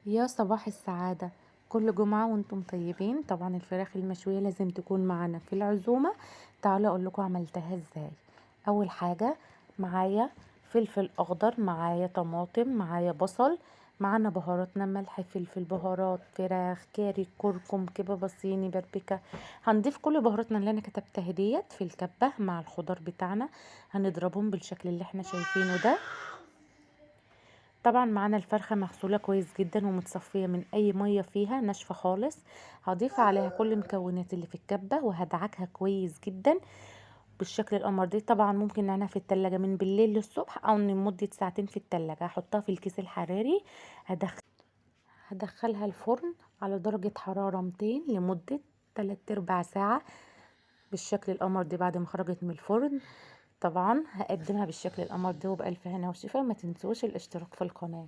يا صباح السعادة. كل جمعة وانتم طيبين. طبعا الفراخ المشوية لازم تكون معانا في العزومة. تعالوا اقول لكم عملتها ازاي. اول حاجة معايا فلفل اخضر، معايا طماطم، معايا بصل، معانا بهاراتنا ملح فلفل بهارات فراخ كاري كركم كبة صيني باربيكا. هنضيف كل بهاراتنا اللي انا كتبتها ديت في الكبة مع الخضار بتاعنا. هنضربهم بالشكل اللي احنا شايفينه ده. طبعا معانا الفرخة مغسولة كويس جدا ومتصفية من اي مية فيها ناشفة خالص. هضيف عليها كل المكونات اللي في الكبة وهدعكها كويس جدا بالشكل القمر دي. طبعا ممكن نعناها في التلاجة من بالليل للصبح او لمدة ساعتين في التلاجة. هحطها في الكيس الحراري. هدخلها الفرن على درجة حرارة 200 لمدة 3/4 ساعة بالشكل القمر دي. بعد ما خرجت من الفرن طبعا هقدمها بالشكل القمر ده وبألف هنا وشفا. ما تنسوش الاشتراك في القناة.